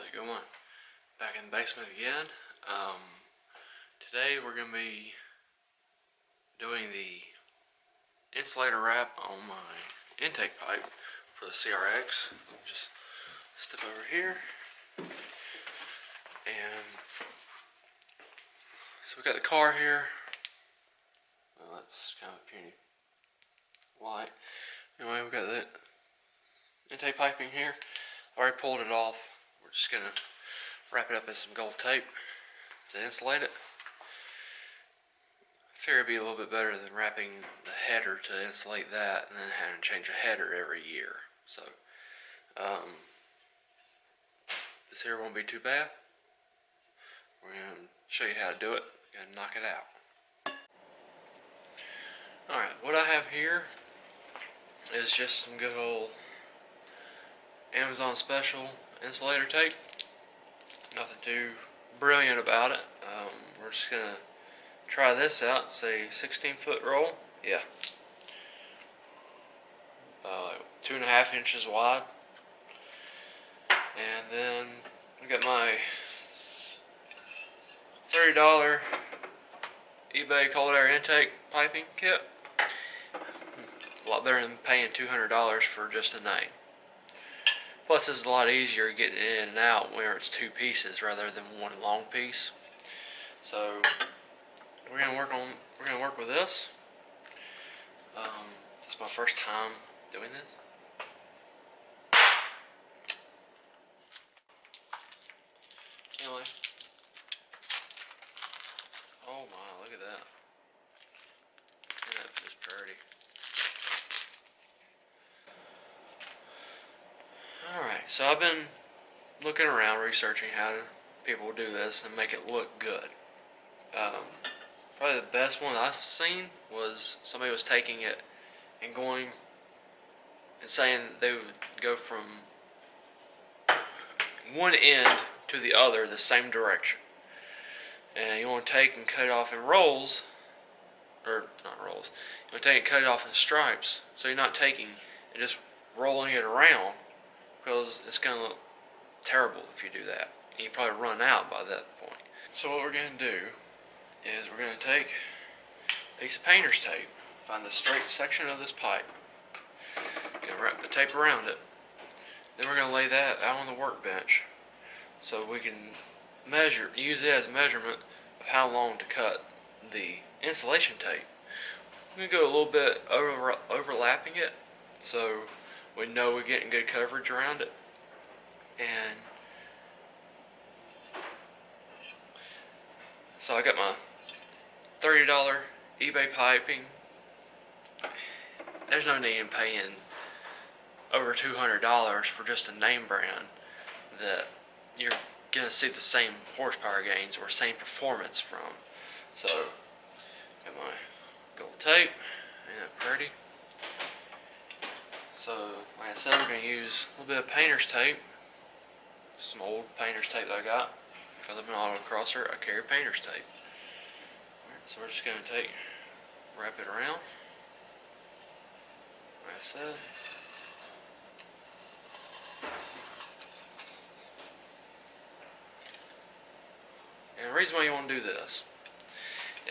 How's it going? Back in the basement again. Today we're going to be doing the insulator wrap on my intake pipe for the CRX. Just step over here. And so we got the car here. Well, that's kind of a puny light. Anyway, we got the intake piping here. I already pulled it off. We're just going to wrap it up in some gold tape to insulate it. I figure it'd be a little bit better than wrapping the header to insulate that and then having to change a header every year. So, this here won't be too bad. We're going to show you how to do it and knock it out. Alright, what I have here is just some good old Amazon special insulator tape. Nothing too brilliant about it. We're just gonna try this out. Say 16-foot roll. Yeah. 2.5 inches wide. And then I got my $30 eBay cold air intake piping kit. A lot better than paying $200 for just a name. Plus, it's a lot easier getting in and out where it's two pieces rather than one long piece. So we're gonna work with this. This is my first time doing this. Anyway, oh my, look at that! Isn't that just pretty? Alright, so I've been looking around, researching how people do this and make it look good. Probably the best one I've seen was somebody was taking it and going and saying they would go from one end to the other the same direction. And you want to take and cut it off in rolls, or not rolls, you want to take and cut it off in stripes, so you're not taking and just rolling it around, because it's going to look terrible if you do that. And you probably run out by that point. So what we're going to do is we're going to take a piece of painter's tape, find the straight section of this pipe, going to wrap the tape around it. Then we're going to lay that out on the workbench so we can use it as a measurement of how long to cut the insulation tape. I'm going to go a little bit overlapping it so we know we're getting good coverage around it. And so I got my $30 eBay piping. There's no need in paying over $200 for just a name brand that you're going to see the same horsepower gains or same performance from. So, got my gold tape. Ain't that pretty? So, like I said, we're going to use a little bit of painter's tape. Some old painter's tape that I got. Because I'm an autocrosser, I carry painter's tape. Alright, so we're just going to wrap it around. Like I said. And the reason why you want to do this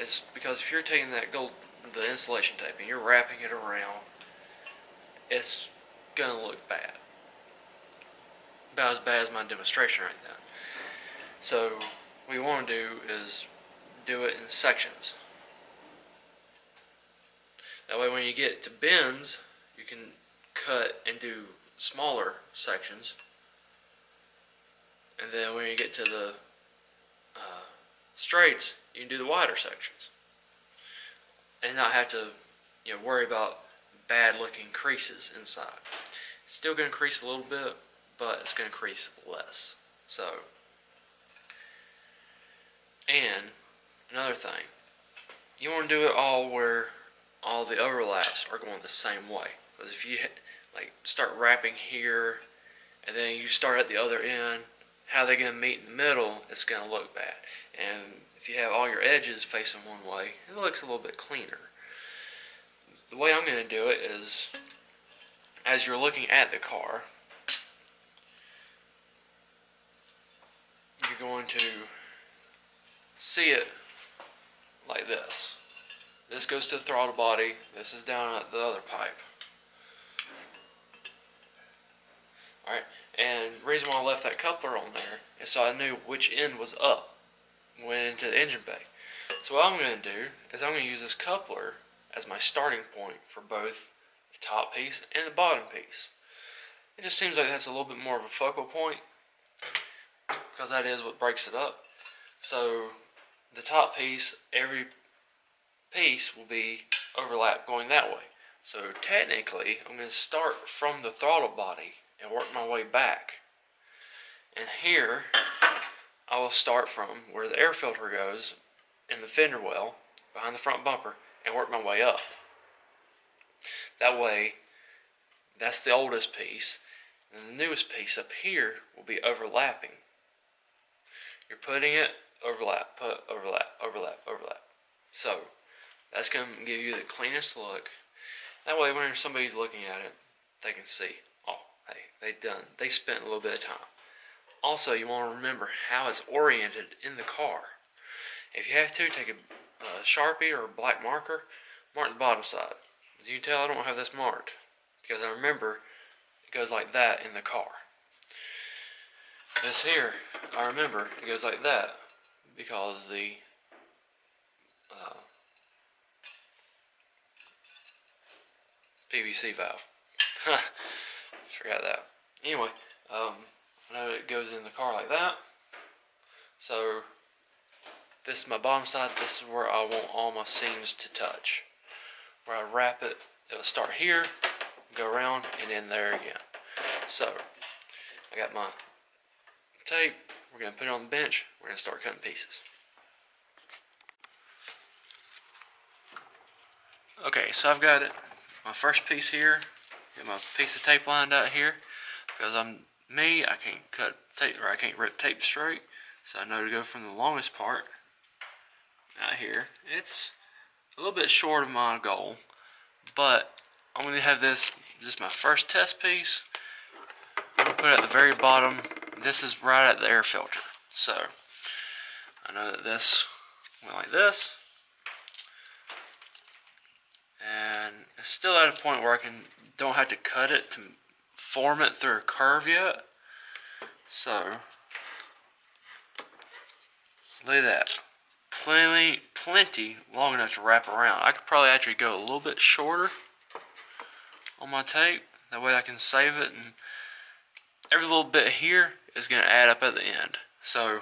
is because if you're taking the insulation tape, and you're wrapping it around, it's gonna look bad. About as bad as my demonstration right now. So what you want to do is do it in sections. That way when you get to bends, you can cut and do smaller sections. And then when you get to the straights, you can do the wider sections. And not have to worry about bad looking creases inside. It's still going to crease a little bit, but it's going to crease less. So, and another thing, you want to do it all where all the overlaps are going the same way. Because if you start wrapping here and then you start at the other end, how they're going to meet in the middle, it's going to look bad. And if you have all your edges facing one way, it looks a little bit cleaner. The way I'm going to do it is, as you're looking at the car, you're going to see it like this. This goes to the throttle body. This is down at the other pipe. Alright, and the reason why I left that coupler on there is so I knew which end was up when into the engine bay. So what I'm going to do is I'm going to use this coupler as my starting point for both the top piece and the bottom piece. It just seems like that's a little bit more of a focal point because that is what breaks it up. So the top piece, every piece will be overlapped going that way. So technically I'm going to start from the throttle body and work my way back. And here I will start from where the air filter goes in the fender well behind the front bumper and work my way up. That way, that's the oldest piece, and the newest piece up here will be overlapping. You're putting it overlap, put overlap, overlap, overlap. So that's going to give you the cleanest look. That way when somebody's looking at it, they can see, oh, hey, they spent a little bit of time. Also, you want to remember how it's oriented in the car. If you have to, take a Sharpie or a black marker, mark the bottom side. As you can tell, I don't have this marked because I remember it goes like that in the car. This here, I remember it goes like that because the PVC valve. Forgot that. Anyway, I know it goes in the car like that. So this is my bottom side. This is where I want all my seams to touch. Where I wrap it, it'll start here, go around, and in there again. So I got my tape. We're going to put it on the bench. We're going to start cutting pieces. Okay, so I've got it. My first piece here. Get my piece of tape lined out here because I can't cut tape, or I can't rip tape straight. So I know to go from the longest part out here. It's a little bit short of my goal, but I'm going to have this just my first test piece. I'm going to put it at the very bottom. This is right at the air filter. So I know that this went like this. And it's still at a point where I don't have to cut it to form it through a curve yet. So look at that. Plenty long enough to wrap around. I could probably actually go a little bit shorter on my tape. That way I can save it, and every little bit here is going to add up at the end. So,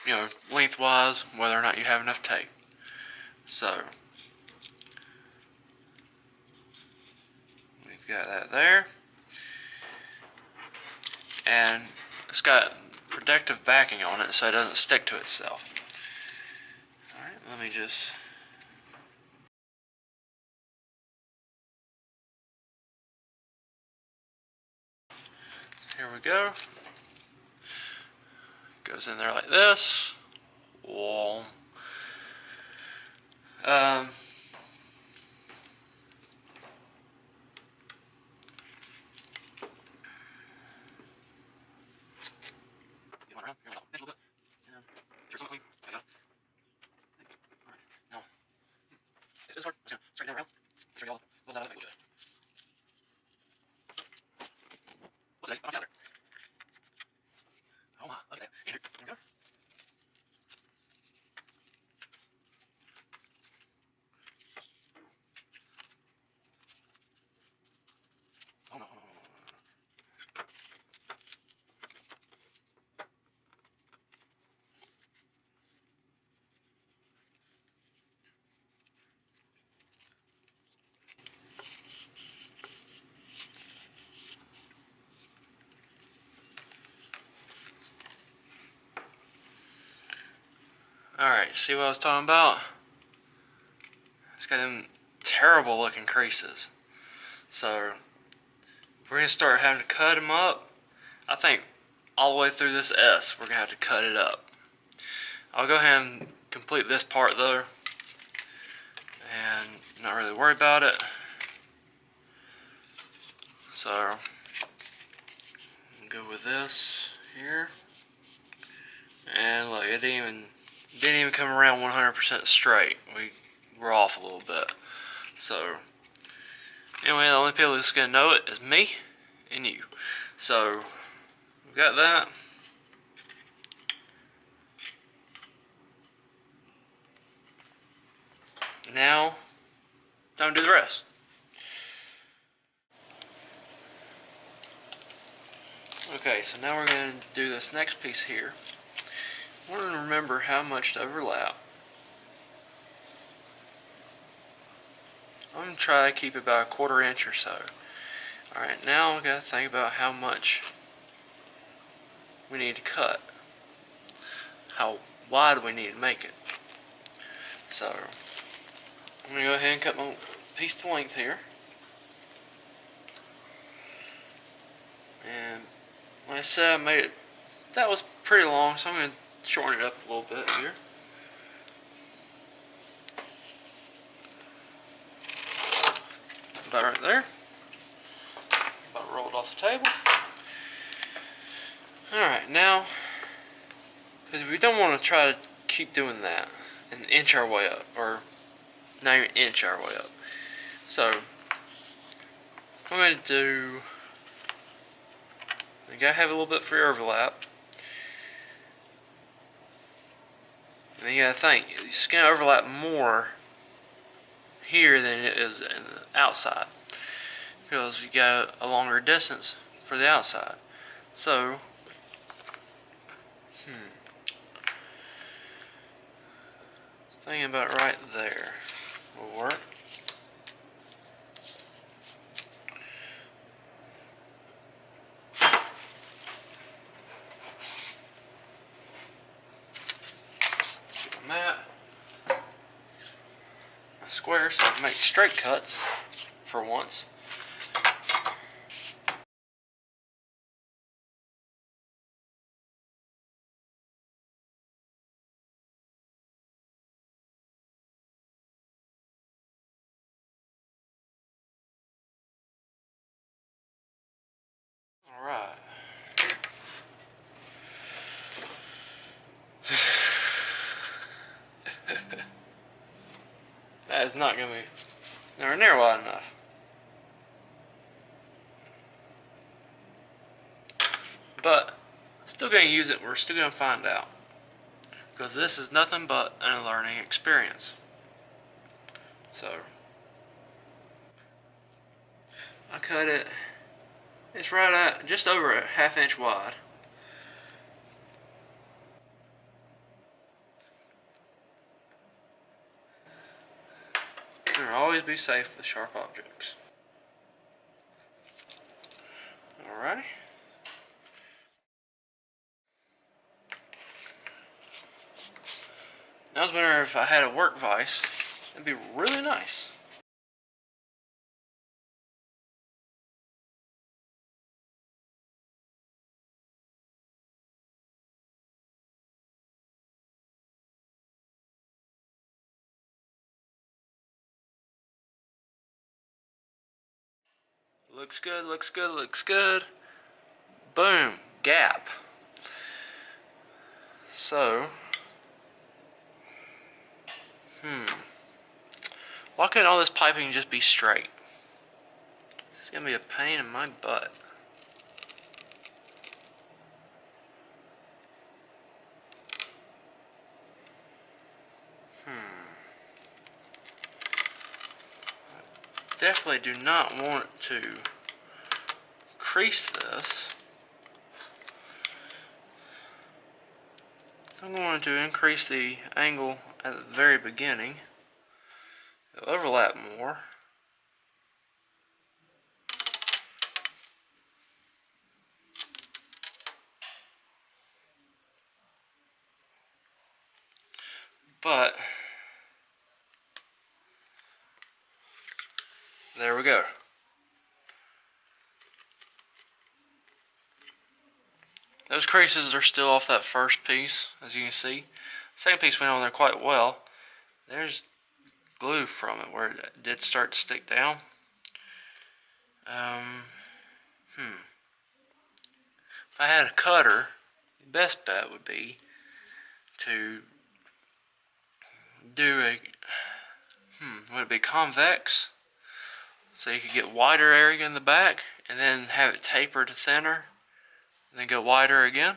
you know, lengthwise, whether or not you have enough tape. So we've got that there. And it's got protective backing on it so it doesn't stick to itself. Alright, let me just... Here we go. Goes in there like this. Whoa. This hard. Just straighten it around. Make sure you all build that out of it. What's this? Oh, together. Oh my, look at that. Here we go. Oh no, oh no, oh no. Alright, see what I was talking about? It's got them terrible looking creases. So, we're going to start having to cut them up. I think all the way through this S, we're going to have to cut it up. I'll go ahead and complete this part though, and not really worry about it. So, go with this here. And look, it didn't even come around 100% straight. We're off a little bit. So anyway, the only people that's gonna know it is me and you. So we got that. Now, time to do the rest. Okay, so now we're going to do this next piece here. I want to remember how much to overlap. I'm going to try to keep it about a 1/4 inch or so. Alright, now we've got to think about how much we need to cut. How wide we need to make it. So, I'm going to go ahead and cut my piece to length here. And like I said, I made it, that was pretty long, so I'm going to shorten it up a little bit here. About right there. About rolled off the table. Alright, now, because we don't want to try to keep doing that and inch our way up, or not even inch our way up. So, I'm going to do, you gotta have a little bit for your overlap. And then you gotta think, it's gonna overlap more here than it is in the outside, because you got a longer distance for the outside. So, thinking about right there will work. Mat, a square, so I can make straight cuts for once. All right. That is not going to be nowhere near wide enough. But, still going to use it, we're still going to find out. Because this is nothing but a learning experience. So, I cut it, it's right at just over a 1/2 inch wide. Always be safe with sharp objects. Alrighty. I was wondering if I had a work vise, it'd be really nice. Looks good, looks good, looks good. Boom, gap. So, why couldn't all this piping just be straight? It's gonna be a pain in my butt. Definitely do not want to crease this. I'm going to increase the angle at the very beginning. It'll overlap more. But there we go. Those creases are still off that first piece, as you can see. Second piece went on there quite well. There's glue from it where it did start to stick down. If I had a cutter, the best bet would be to do a, would it be convex? So you could get wider area in the back and then have it taper to center and then go wider again.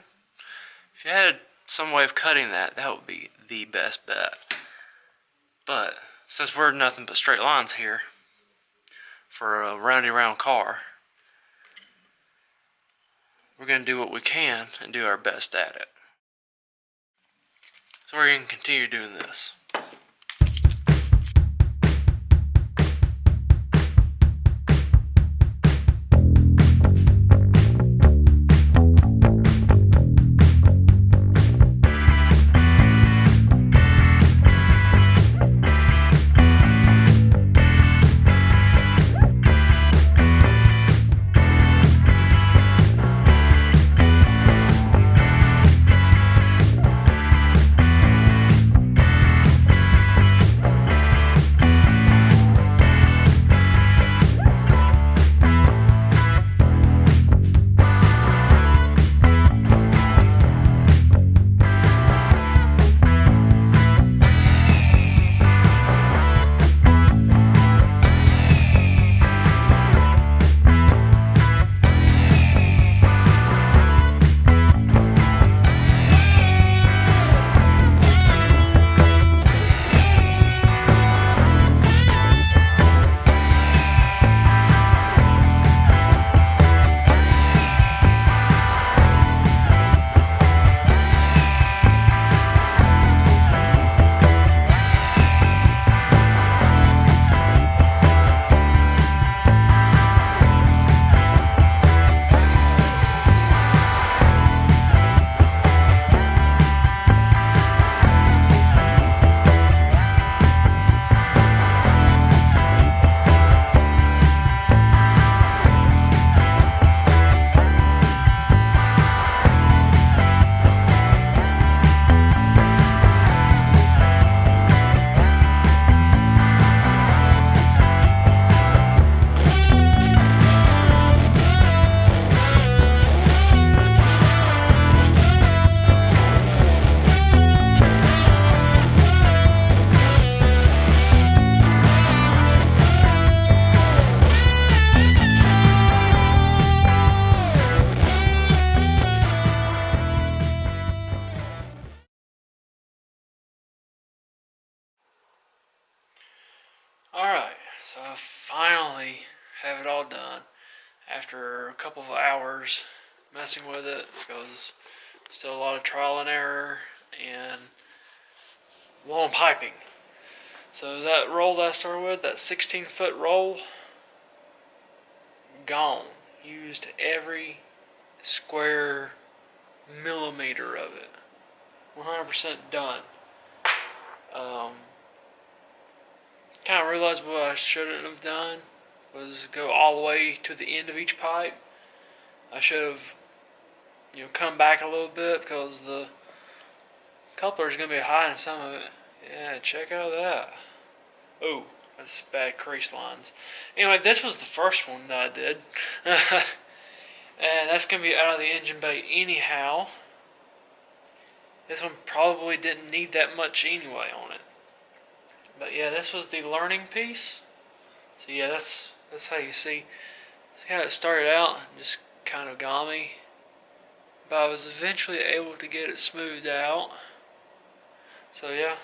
If you had some way of cutting that, that would be the best bet. But since we're nothing but straight lines here for a roundy round car, we're going to do what we can and do our best at it. So we're going to continue doing this. Alright, so I finally have it all done after a couple of hours messing with it because still a lot of trial and error and long piping. So that roll that I started with, that 16-foot roll, gone. Used every square millimeter of it. 100% done. Kind of realized what I shouldn't have done was go all the way to the end of each pipe. I should have, come back a little bit because the coupler is going to be high in some of it. Yeah, check out that. Oh, that's bad crease lines. Anyway, this was the first one that I did. And that's going to be out of the engine bay anyhow. This one probably didn't need that much anyway on it. But yeah, this was the learning piece. So yeah, that's how you see how it started out, just kind of gummy. But I was eventually able to get it smoothed out. So yeah,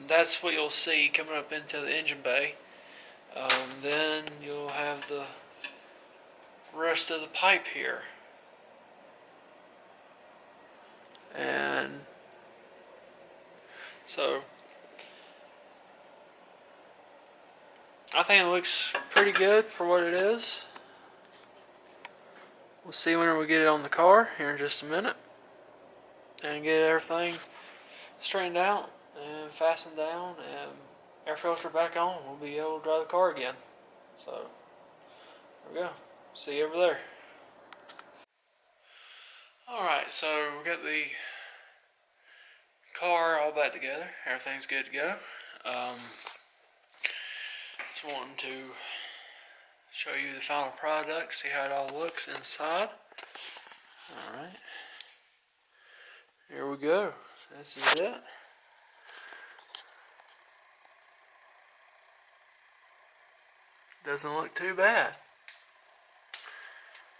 that's what you'll see coming up into the engine bay. Then you'll have the rest of the pipe here. And so I think it looks pretty good for what it is. We'll see when we get it on the car here in just a minute and get everything straightened out and fastened down and air filter back on. We'll be able to drive the car again. So there we go. See you over there. Alright, so we got the car all back together. Everything's good to go. Just wanting to show you the final product, see how it all looks inside. Alright. Here we go. This is it. Doesn't look too bad.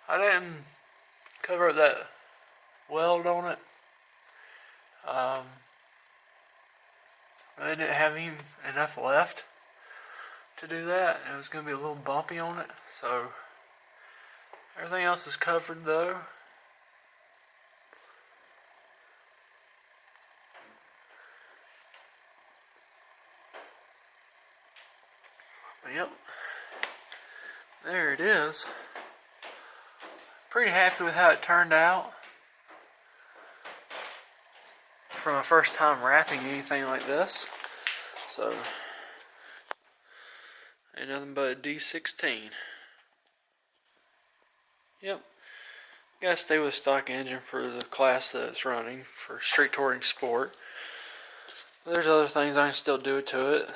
I didn't cover up that weld on it. I didn't have even enough left to do that. It was going to be a little bumpy on it. So everything else is covered though. Yep, there it is. Pretty happy with how it turned out. For my first time wrapping anything like this. So, ain't nothing but a D16. Yep, gotta stay with a stock engine for the class that it's running, for street touring sport. There's other things I can still do to it.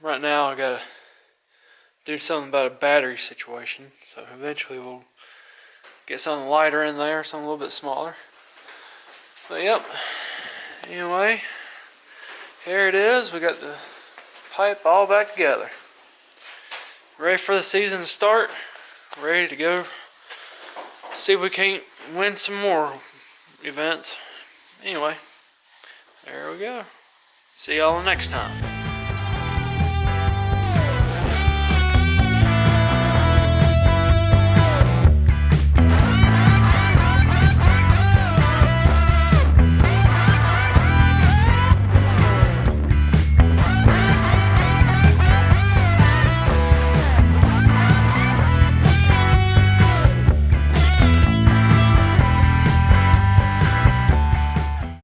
Right now I gotta do something about a battery situation, so eventually we'll get something lighter in there, something a little bit smaller. But yep, anyway, here it is. We got the pipe all back together. Ready for the season to start. Ready to go see if we can't win some more events. Anyway, there we go. See y'all next time.